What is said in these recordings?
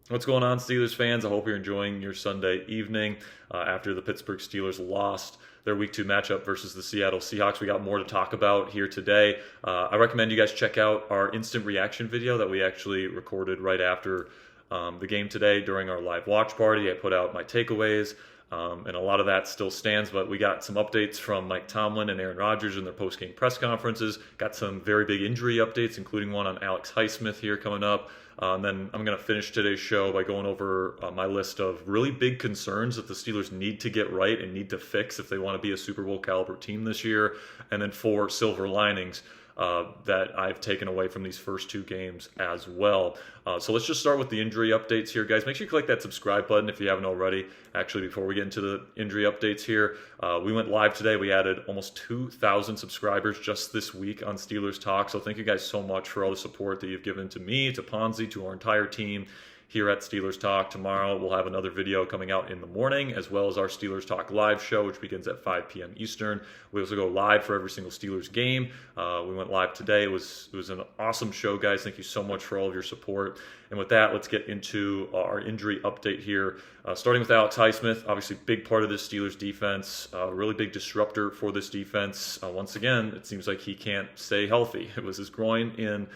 What's going on, Steelers fans? I hope you're enjoying your Sunday evening after the Pittsburgh Steelers lost their Week 2 matchup versus the Seattle Seahawks. We got more to talk about here today. I recommend you guys check out our instant reaction video that we actually recorded right after the game today during our live watch party. I put out my takeaways, and a lot of that still stands, but we got some updates from Mike Tomlin and Aaron Rodgers in their post-game press conferences. Got some very big injury updates, including one on Alex Highsmith here coming up. And then I'm going to finish today's show by going over my list of really big concerns that the Steelers need to get right and need to fix if they want to be a Super Bowl caliber team this year, and then 4 silver linings that I've taken away from these first 2 games as well. So let's just start with the injury updates here, guys. Make sure you click that subscribe button if you haven't already. Actually, before we get into the injury updates here, we went live today. We added almost 2,000 subscribers just this week on Steelers Talk. So thank you guys so much for all the support that you've given to me, to Ponzi, to our entire team here at Steelers Talk. Tomorrow we'll have another video coming out in the morning, as well as our Steelers Talk live show, which begins at 5 p.m. Eastern. We also go live for every single Steelers game. We went live today. It was an awesome show, guys. Thank you so much for all of your support. And with that, let's get into our injury update here. Starting with Alex Highsmith, obviously big part of this Steelers defense, really big disruptor for this defense. Once again, it seems like he can't stay healthy. It was his groin in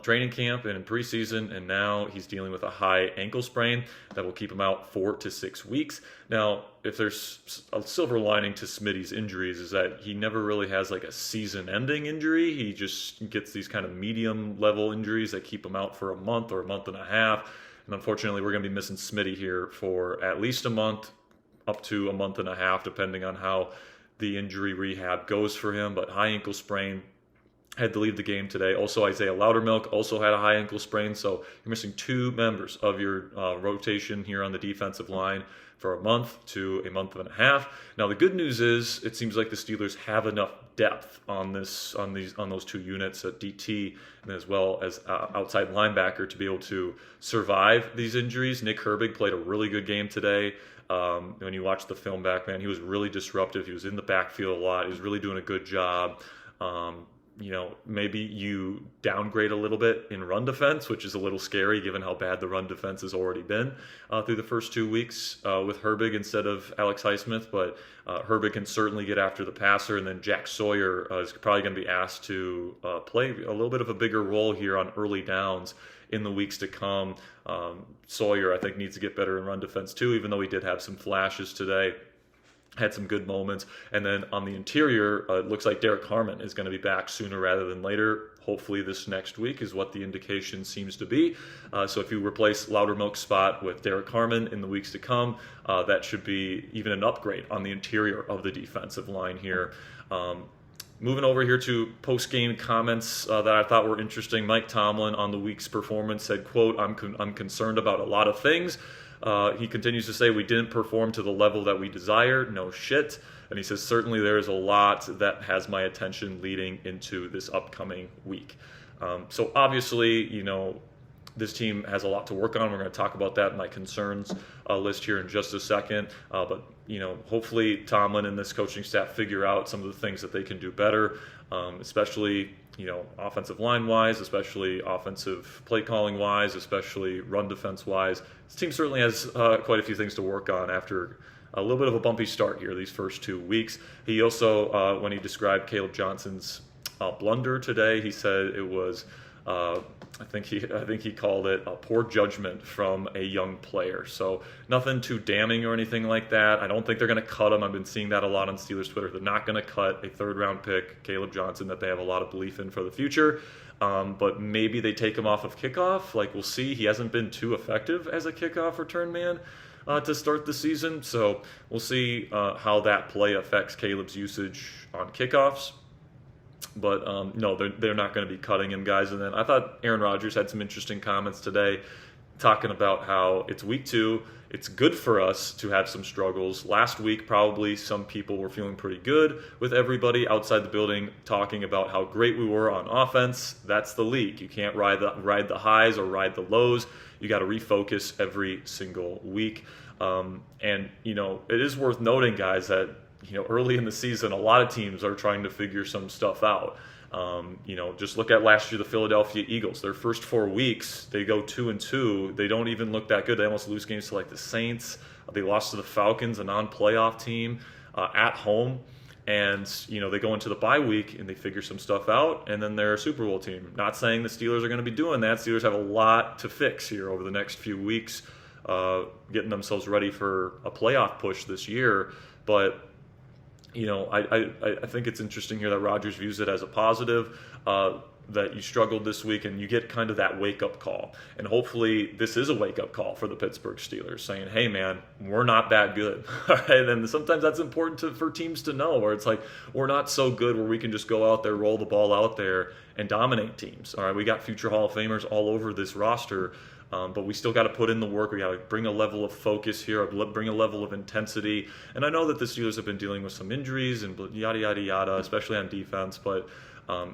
training camp and in preseason, and now he's dealing with a high ankle sprain that will keep him out 4 to 6 weeks. Now, if there's a silver lining to Smitty's injuries, is that he never really has like a season-ending injury. He just gets these kind of medium-level injuries that keep him out for a month or a month and a half. And unfortunately, we're going to be missing Smitty here for at least a month, up to a month and a half, depending on how the injury rehab goes for him. But high ankle sprain, had to leave the game today. Also, Isaiah Loudermilk also had a high ankle sprain, so you're missing 2 members of your rotation here on the defensive line for a month to a month and a half. Now, the good news is it seems like the Steelers have enough depth on those 2 units at DT and as well as outside linebacker to be able to survive these injuries. Nick Herbig played a really good game today. When you watch the film back, man, he was really disruptive. He was in the backfield a lot. He was really doing a good job. Maybe you downgrade a little bit in run defense, which is a little scary given how bad the run defense has already been through the first 2 weeks with Herbig instead of Alex Highsmith. But Herbig can certainly get after the passer, and then Jack Sawyer is probably going to be asked to play a little bit of a bigger role here on early downs in the weeks to come. Sawyer, I think, needs to get better in run defense too, even though he did have some flashes today. Had some good moments. And then on the interior, it looks like Derrick Harmon is going to be back sooner rather than later. Hopefully this next week is what the indication seems to be. So if you replace Loudermilk's spot with Derrick Harmon in the weeks to come, that should be even an upgrade on the interior of the defensive line here. Moving over here to post-game comments that I thought were interesting. Mike Tomlin on the week's performance said, quote, I'm concerned about a lot of things. He continues to say, we didn't perform to the level that we desire. No shit. And he says, certainly there is a lot that has my attention leading into this upcoming week. So obviously, this team has a lot to work on. We're going to talk about that in my concerns list here in just a second. But hopefully Tomlin and this coaching staff figure out some of the things that they can do better, especially offensive line wise, especially offensive play calling wise, especially run defense wise. This team certainly has quite a few things to work on after a little bit of a bumpy start here these first 2 weeks. He also, when he described Caleb Johnson's blunder today, he said it was, I think he called it a poor judgment from a young player. So nothing too damning or anything like that. I don't think they're going to cut him. I've been seeing that a lot on Steelers Twitter. They're not going to cut a 3rd-round pick, Caleb Johnson, that they have a lot of belief in for the future. But maybe they take him off of kickoff. Like, we'll see. He hasn't been too effective as a kickoff return man to start the season. So we'll see how that play affects Caleb's usage on kickoffs. But no, they're not going to be cutting him, guys. And then I thought Aaron Rodgers had some interesting comments today talking about how it's week 2. It's good for us to have some struggles. Last week, probably some people were feeling pretty good with everybody outside the building talking about how great we were on offense. That's the league. You can't ride the highs or ride the lows. You got to refocus every single week. And, it is worth noting, guys, that early in the season, a lot of teams are trying to figure some stuff out. Just look at last year, the Philadelphia Eagles. Their first 4 weeks, they go 2-2. They don't even look that good. They almost lose games to like the Saints. They lost to the Falcons, a non-playoff team, at home. And, they go into the bye week and they figure some stuff out, and then they're a Super Bowl team. Not saying the Steelers are going to be doing that. Steelers have a lot to fix here over the next few weeks, getting themselves ready for a playoff push this year. But, I think it's interesting here that Rodgers views it as a positive, that you struggled this week, and you get kind of that wake-up call. And hopefully this is a wake-up call for the Pittsburgh Steelers, saying, hey, man, we're not that good. All right? And sometimes that's important for teams to know, where it's like, we're not so good where we can just go out there, roll the ball out there, and dominate teams. All right? We got future Hall of Famers all over this roster, but we still got to put in the work. We got to bring a level of focus here, bring a level of intensity. And I know that the Steelers have been dealing with some injuries and yada, yada, yada, especially on defense, but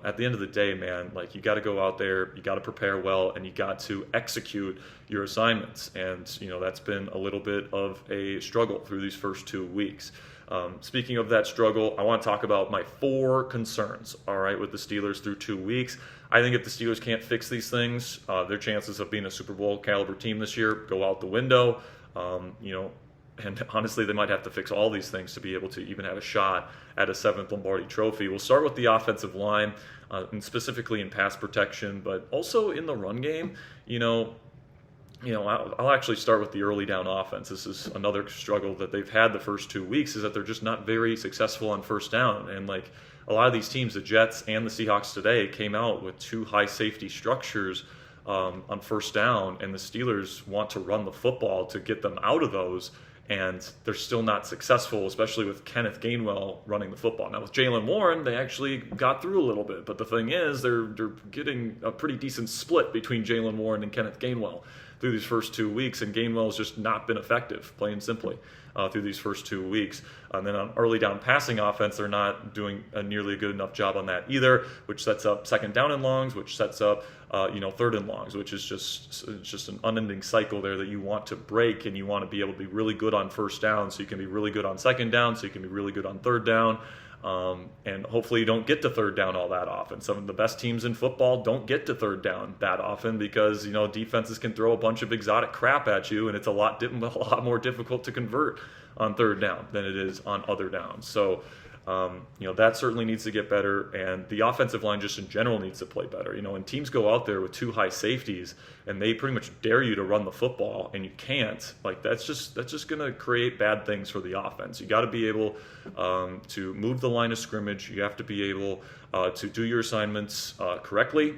at the end of the day, man, like, you got to go out there, you got to prepare well, and you got to execute your assignments. And, that's been a little bit of a struggle through these first 2 weeks. Speaking of that struggle, I want to talk about my 4 concerns, all right, with the Steelers through 2 weeks. I think if the Steelers can't fix these things, their chances of being a Super Bowl caliber team this year go out the window. And honestly, they might have to fix all these things to be able to even have a shot at a 7th Lombardi trophy. We'll start with the offensive line, and specifically in pass protection, but also in the run game. I'll actually start with the early down offense. This is another struggle that they've had the first 2 weeks, is that they're just not very successful on first down. And like a lot of these teams, the Jets and the Seahawks today, came out with 2 high safety structures on first down, and the Steelers want to run the football to get them out of those. And they're still not successful, especially with Kenneth Gainwell running the football. Now, with Jaylen Warren, they actually got through a little bit. But the thing is, they're getting a pretty decent split between Jaylen Warren and Kenneth Gainwell through these first 2 weeks. And Gainwell's just not been effective, plain and simply, through these first 2 weeks. And then on early down passing offense, they're not doing a nearly good enough job on that either, which sets up second down and longs, which sets up third and longs, which is just an unending cycle there that you want to break, and you want to be able to be really good on first down, so you can be really good on second down, so you can be really good on third down, and hopefully you don't get to third down all that often. Some of the best teams in football don't get to third down that often because defenses can throw a bunch of exotic crap at you, and it's a lot more difficult to convert on third down than it is on other downs. So that certainly needs to get better, and the offensive line just in general needs to play better. When teams go out there with 2 high safeties and they pretty much dare you to run the football and you can't, like, that's just going to create bad things for the offense. You got to be able to move the line of scrimmage. You have to be able to do your assignments correctly.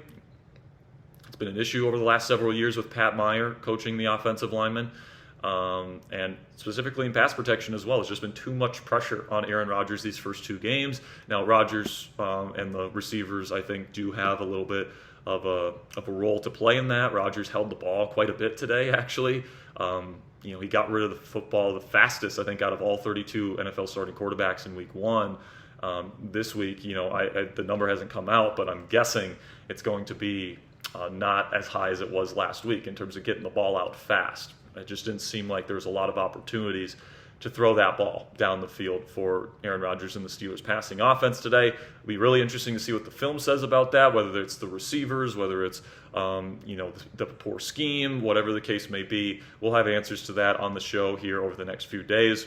It's been an issue over the last several years with Pat Meyer coaching the offensive linemen. And specifically in pass protection as well. It's just been too much pressure on Aaron Rodgers these first 2 games. Now, Rodgers and the receivers, I think, do have a little bit of a role to play in that. Rodgers held the ball quite a bit today, actually. He got rid of the football the fastest, I think, out of all 32 NFL starting quarterbacks in week 1. This week, the number hasn't come out, but I'm guessing it's going to be not as high as it was last week in terms of getting the ball out fast. It just didn't seem like there was a lot of opportunities to throw that ball down the field for Aaron Rodgers and the Steelers passing offense today. It'll be really interesting to see what the film says about that, whether it's the receivers, whether it's the poor scheme, whatever the case may be. We'll have answers to that on the show here over the next few days.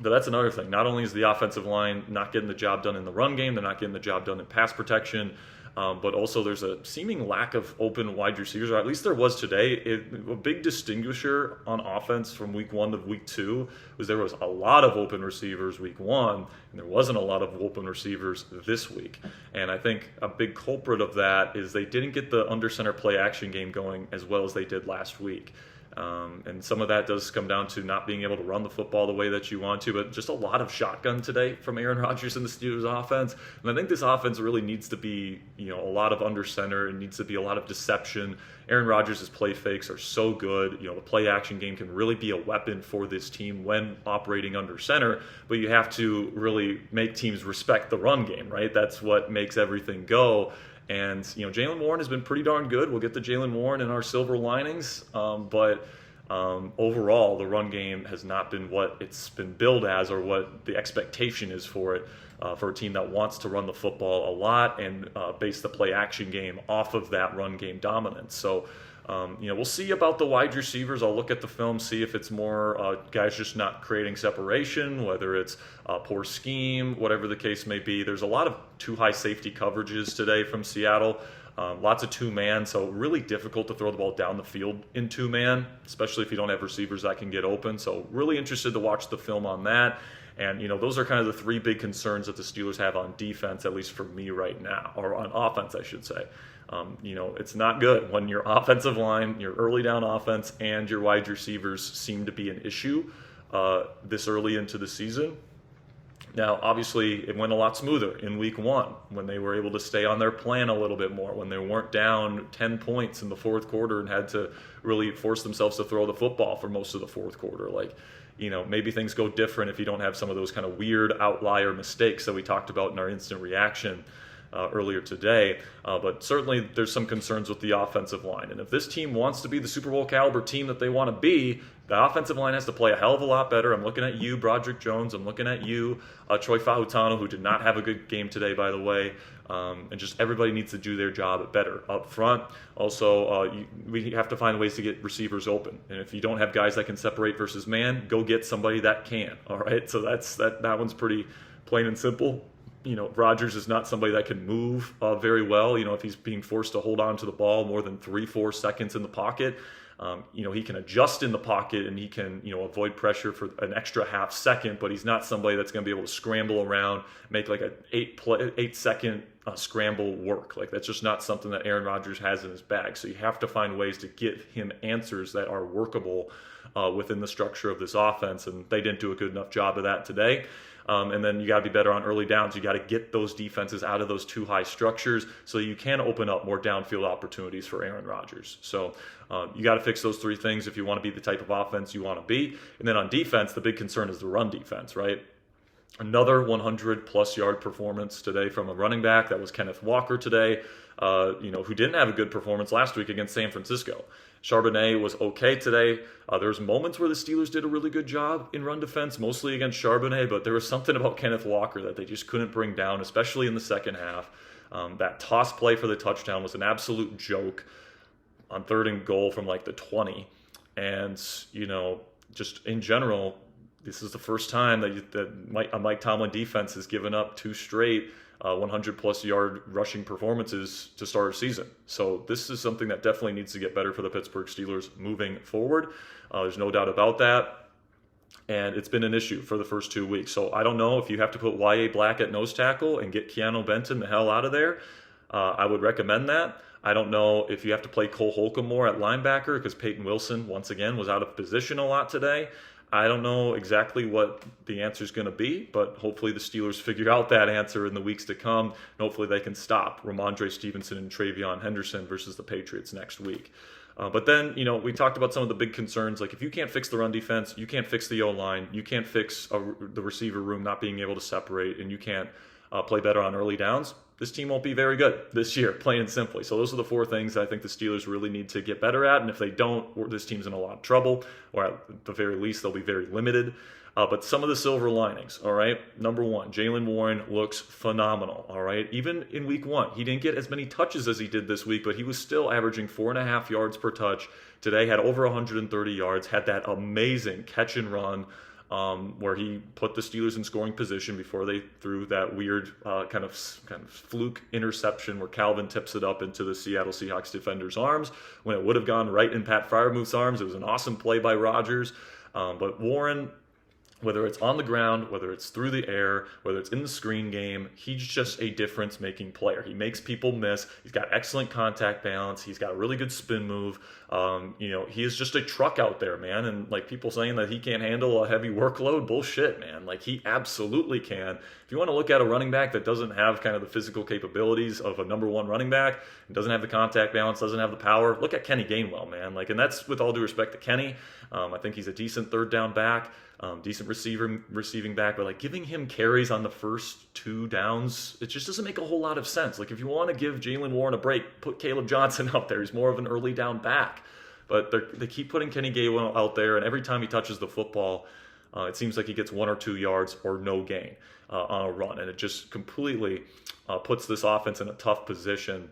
But that's another thing. Not only is the offensive line not getting the job done in the run game, they're not getting the job done in pass protection, but also there's a seeming lack of open wide receivers, or at least there was today. A big distinguisher on offense from week 1 to week 2 was there was a lot of open receivers week 1, and there wasn't a lot of open receivers this week. And I think a big culprit of that is they didn't get the under center play action game going as well as they did last week. And some of that does come down to not being able to run the football the way that you want to, but just a lot of shotgun today from Aaron Rodgers and the Steelers offense. And I think this offense really needs to be, a lot of under center. It needs to be a lot of deception. Aaron Rodgers' play fakes are so good. The play action game can really be a weapon for this team when operating under center, but you have to really make teams respect the run game, right? That's what makes everything go. And, Jaylen Warren has been pretty darn good. We'll get to Jaylen Warren in our silver linings. But overall, the run game has not been what it's been billed as or what the expectation is for it, for a team that wants to run the football a lot and base the play action game off of that run game dominance. So, we'll see about the wide receivers. I'll look at the film, see if it's more guys just not creating separation, whether it's poor scheme, whatever the case may be. There's a lot of too high safety coverages today from Seattle. Lots of two-man, so really difficult to throw the ball down the field in two-man, especially if you don't have receivers that can get open. So really interested to watch the film on that. And, those are kind of the three big concerns that the Steelers have on defense, at least for me right now, or on offense, I should say. It's not good when your offensive line, your early down offense, and your wide receivers seem to be an issue this early into the season. Now, obviously, it went a lot smoother in week 1 when they were able to stay on their plan a little bit more, when they weren't down 10 points in the fourth quarter and had to really force themselves to throw the football for most of the fourth quarter. Maybe things go different if you don't have some of those kind of weird outlier mistakes that we talked about in our instant reaction earlier today. But certainly there's some concerns with the offensive line. And if this team wants to be the Super Bowl caliber team that they want to be, the offensive line has to play a hell of a lot better. I'm looking at you, Broderick Jones. I'm looking at you, Troy Fautano, who did not have a good game today, by the way. And just everybody needs to do their job better up front. Also, we have to find ways to get receivers open. And if you don't have guys that can separate versus man, go get somebody that can. All right, so that one's pretty plain and simple. Rodgers is not somebody that can move very well. If he's being forced to hold on to the ball more than 3-4 seconds in the pocket, he can adjust in the pocket and he can, avoid pressure for an extra half second, but he's not somebody that's going to be able to scramble around, make like an 8-second scramble work. That's just not something that Aaron Rodgers has in his bag. So you have to find ways to give him answers that are workable within the structure of this offense, and they didn't do a good enough job of that today. And then you got to be better on early downs. You got to get those defenses out of those too high structures so you can open up more downfield opportunities for Aaron Rodgers. So you got to fix those three things if you want to be the type of offense you want to be. And then on defense, the big concern is the run defense, right? Another 100-plus yard performance today from a running back. That was Kenneth Walker today, who didn't have a good performance last week against San Francisco. Charbonnet was okay today. There's moments where the Steelers did a really good job in run defense, mostly against Charbonnet, but there was something about Kenneth Walker that they just couldn't bring down, especially in the second half. That toss play for the touchdown was an absolute joke on 3rd and goal from the 20. And, just in general, this is the first time that a Mike Tomlin defense has given up 2 straight 100-plus yard rushing performances to start a season. So this is something that definitely needs to get better for the Pittsburgh Steelers moving forward. There's no doubt about that. And it's been an issue for the first 2 weeks. So I don't know if you have to put Y.A. Black at nose tackle and get Keanu Benton the hell out of there. I would recommend that. I don't know if you have to play Cole Holcomb more at linebacker because Peyton Wilson, once again, was out of position a lot today. I don't know exactly what the answer is going to be, but hopefully the Steelers figure out that answer in the weeks to come, and hopefully they can stop Ramondre Stevenson and Travion Henderson versus the Patriots next week. But then, we talked about some of the big concerns, like if you can't fix the run defense, you can't fix the O-line, you can't fix the receiver room not being able to separate, and you can't play better on early downs, this team won't be very good this year, plain and simply. So those are the 4 things I think the Steelers really need to get better at. And if they don't, this team's in a lot of trouble, or at the very least, they'll be very limited. But some of the silver linings, all right? Number 1, Jaylen Warren looks phenomenal, all right? Even in week 1, he didn't get as many touches as he did this week, but he was still averaging 4.5 yards per touch. Today had over 130 yards, had that amazing catch and run, where he put the Steelers in scoring position before they threw that weird kind of fluke interception where Calvin tips it up into the Seattle Seahawks defender's arms when it would have gone right in Pat Freiermuth's arms. It was an awesome play by Rodgers. But Warren, whether it's on the ground, whether it's through the air, whether it's in the screen game, he's just a difference-making player. He makes people miss. He's got excellent contact balance. He's got a really good spin move. He is just a truck out there, man. And people saying that he can't handle a heavy workload, bullshit, man. He absolutely can. If you want to look at a running back that doesn't have kind of the physical capabilities of a number 1 running back, and doesn't have the contact balance, doesn't have the power, look at Kenny Gainwell, man. And that's with all due respect to Kenny. I think he's a decent 3rd down back. Decent receiving back, but giving him carries on the first 2 downs, it just doesn't make a whole lot of sense. If you want to give Jaylen Warren a break, put Caleb Johnson out there. He's more of an early down back. but they keep putting Kenny Gainwell out there, and every time he touches the football, it seems like he gets 1 or 2 yards or no gain on a run, and it just completely puts this offense in a tough position.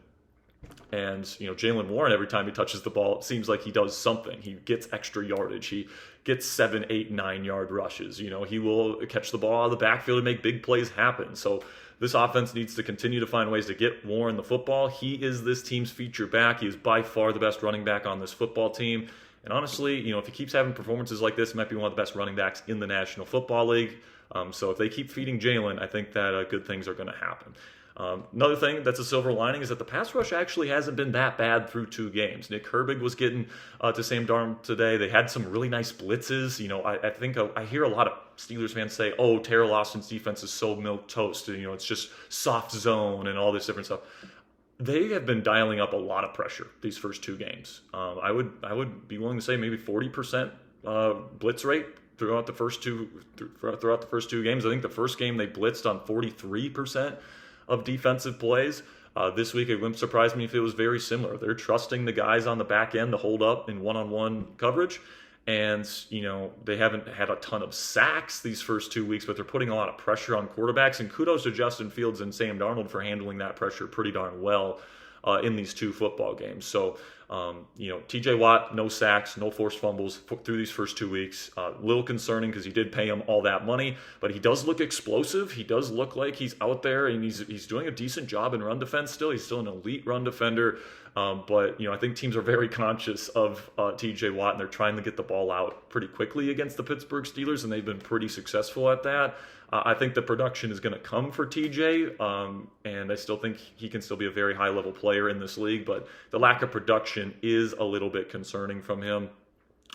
And, Jaylen Warren, every time he touches the ball, it seems like he does something. He gets extra yardage. He gets 7, 8, 9-yard rushes. He will catch the ball out of the backfield and make big plays happen. So this offense needs to continue to find ways to get Warren the football. He is this team's feature back. He is by far the best running back on this football team. And honestly, if he keeps having performances like this, he might be one of the best running backs in the National Football League. So if they keep feeding Jaylen, I think that good things are going to happen. Another thing that's a silver lining is that the pass rush actually hasn't been that bad through 2 games. Nick Herbig was getting to Sam Darnold today. They had some really nice blitzes. I think I hear a lot of Steelers fans say, "Oh, Terrell Austin's defense is so milquetoast. It's just soft zone and all this different stuff." They have been dialing up a lot of pressure these first 2 games. I would be willing to say maybe 40% blitz rate throughout the first two games. I think the first game they blitzed on 43% of defensive plays. This week, it wouldn't surprise me if it was very similar. They're trusting the guys on the back end to hold up in one-on-one coverage. And, they haven't had a ton of sacks these first 2 weeks, but they're putting a lot of pressure on quarterbacks. And kudos to Justin Fields and Sam Darnold for handling that pressure pretty darn well in these 2 football games. So, TJ Watt, no sacks, no forced fumbles through these first 2 weeks. A little concerning because you did pay him all that money, but he does look explosive. He does look like he's out there, and he's doing a decent job in run defense still. He's still an elite run defender. But I think teams are very conscious of TJ Watt, and they're trying to get the ball out pretty quickly against the Pittsburgh Steelers, and they've been pretty successful at that. I think the production is going to come for TJ, and I still think he can still be a very high-level player in this league, but the lack of production is a little bit concerning from him.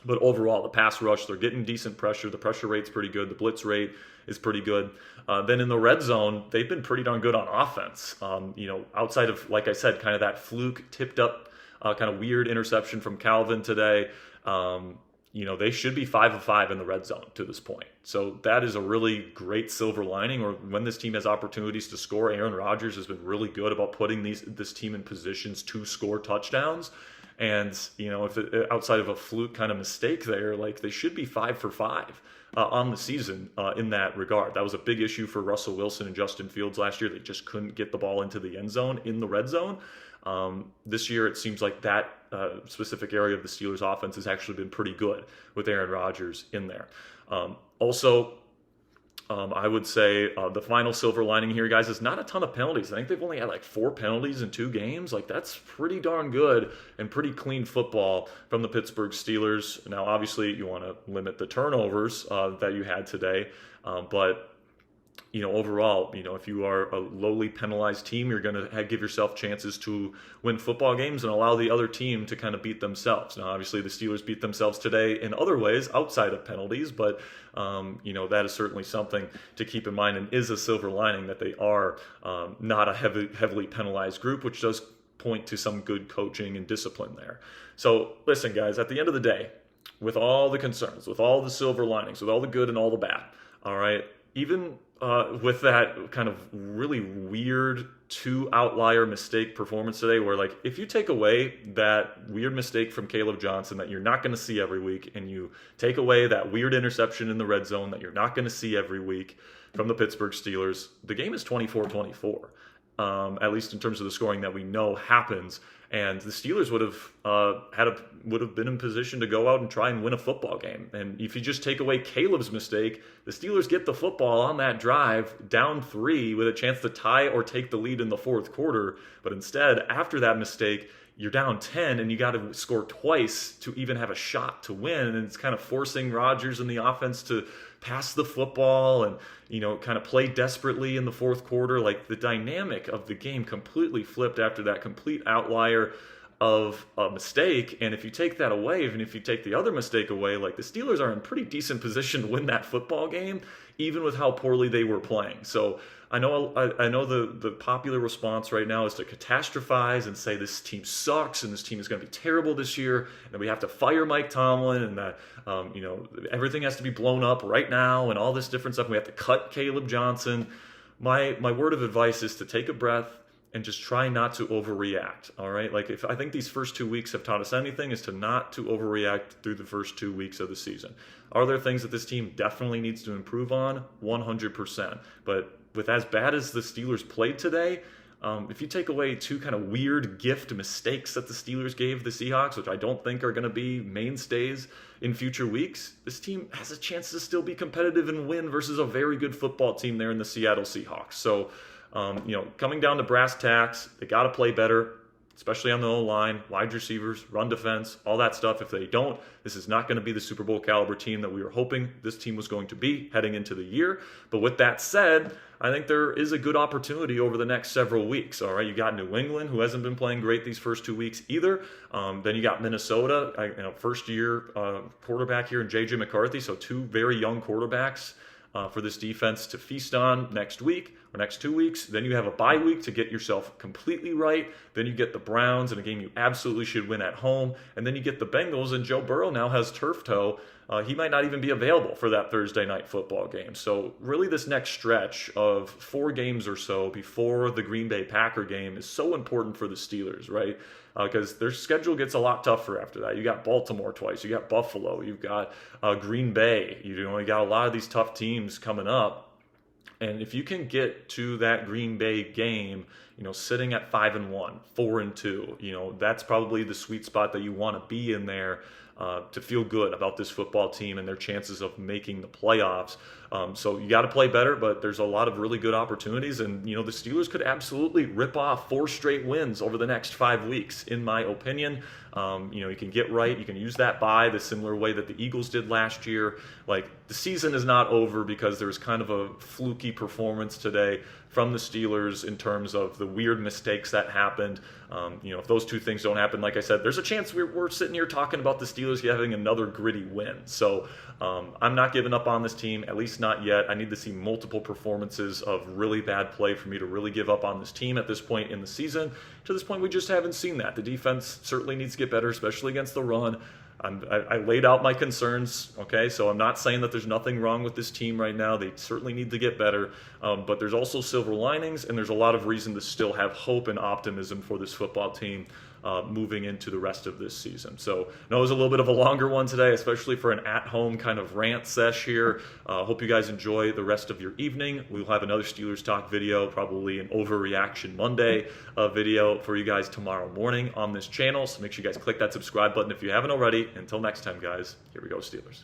But overall, the pass rush, they're getting decent pressure. The pressure rate's pretty good. The blitz rate is pretty good. Then in the red zone, they've been pretty darn good on offense. Outside of, like I said, kind of that fluke, tipped up, kind of weird interception from Calvin today, they should be 5 of 5 in the red zone to this point. So that is a really great silver lining. Or when this team has opportunities to score, Aaron Rodgers has been really good about putting this team in positions to score touchdowns. And, if outside of a fluke kind of mistake there, they should be 5 for 5 on the season in that regard. That was a big issue for Russell Wilson and Justin Fields last year. They just couldn't get the ball into the end zone in the red zone. This year, it seems like that specific area of the Steelers' offense has actually been pretty good with Aaron Rodgers in there. I would say the final silver lining here, guys, is not a ton of penalties. I think they've only had 4 penalties in 2 games. That's pretty darn good and pretty clean football from the Pittsburgh Steelers. Now, obviously, you want to limit the turnovers that you had today, but overall, if you are a lowly penalized team, you're going to give yourself chances to win football games and allow the other team to kind of beat themselves. Now, obviously, the Steelers beat themselves today in other ways outside of penalties, but, that is certainly something to keep in mind and is a silver lining that they are not a heavily penalized group, which does point to some good coaching and discipline there. So, listen, guys, at the end of the day, with all the concerns, with all the silver linings, with all the good and all the bad, all right, even with that kind of really weird 2 outlier mistake performance today, where if you take away that weird mistake from Caleb Johnson that you're not going to see every week, and you take away that weird interception in the red zone that you're not going to see every week from the Pittsburgh Steelers, the game is 24-24, at least in terms of the scoring that we know happens. And the Steelers would have been in position to go out and try and win a football game. And if you just take away Caleb's mistake, the Steelers get the football on that drive down 3 with a chance to tie or take the lead in the 4th quarter. But instead, after that mistake, you're down 10 and you got to score twice to even have a shot to win. And it's kind of forcing Rodgers and the offense to pass the football and, kind of play desperately in the 4th quarter. The dynamic of the game completely flipped after that complete outlier of a mistake. And if you take that away, even if you take the other mistake away, the Steelers are in pretty decent position to win that football game, even with how poorly they were playing. So I know the popular response right now is to catastrophize and say this team sucks and this team is going to be terrible this year, and we have to fire Mike Tomlin, and that everything has to be blown up right now and all this different stuff. We have to cut Caleb Johnson. My word of advice is to take a breath and just try not to overreact. All right. Like, if I think these first 2 weeks have taught us anything, is to not to overreact through the first 2 weeks of the season. Are there things that this team definitely needs to improve on? 100%. But with as bad as the Steelers played today, if you take away two kind of weird gift mistakes that the Steelers gave the Seahawks, which I don't think are going to be mainstays in future weeks, this team has a chance to still be competitive and win versus a very good football team there in the Seattle Seahawks. So, coming down to brass tacks, they got to play better, especially on the O-line, wide receivers, run defense, all that stuff. If they don't, this is not going to be the Super Bowl caliber team that we were hoping this team was going to be heading into the year. But with that said, I think there is a good opportunity over the next several weeks. All right, you got New England, who hasn't been playing great these first 2 weeks either. Then you got Minnesota, first-year quarterback here in J.J. McCarthy, so two very young quarterbacks for this defense to feast on next week or next 2 weeks. Then you have a bye week to get yourself completely right. Then you get the Browns in a game you absolutely should win at home. And then you get the Bengals, and Joe Burrow now has turf toe. He might not even be available for that Thursday night football game. So really this next stretch of 4 games or so before the Green Bay Packer game is so important for the Steelers, right? Because their schedule gets a lot tougher after that. You got Baltimore twice, you got Buffalo, you've got Green Bay. You got a lot of these tough teams coming up. And if you can get to that Green Bay game, sitting at 5-1, 4-2, that's probably the sweet spot that you want to be in there to feel good about this football team and their chances of making the playoffs. So you got to play better, but there's a lot of really good opportunities. And, the Steelers could absolutely rip off 4 straight wins over the next 5 weeks, in my opinion. You can get right. You can use that bye the similar way that the Eagles did last year. Like, the season is not over because there's kind of a fluky performance today from the Steelers in terms of the weird mistakes that happened. If those two things don't happen, like I said, there's a chance we're sitting here talking about the Steelers having another gritty win. So I'm not giving up on this team, at least not yet. I need to see multiple performances of really bad play for me to really give up on this team at this point in the season. To this point, we just haven't seen that. The defense certainly needs to get better, especially against the run. I laid out my concerns, okay? So I'm not saying that there's nothing wrong with this team right now. They certainly need to get better. But there's also silver linings, and there's a lot of reason to still have hope and optimism for this football team moving into the rest of this season. So I know it was a little bit of a longer one today, especially for an at-home kind of rant sesh here. Hope you guys enjoy the rest of your evening. We'll have another Steelers Talk video, probably an Overreaction Monday video for you guys tomorrow morning on this channel. So make sure you guys click that subscribe button if you haven't already. Until next time, guys, here we go, Steelers.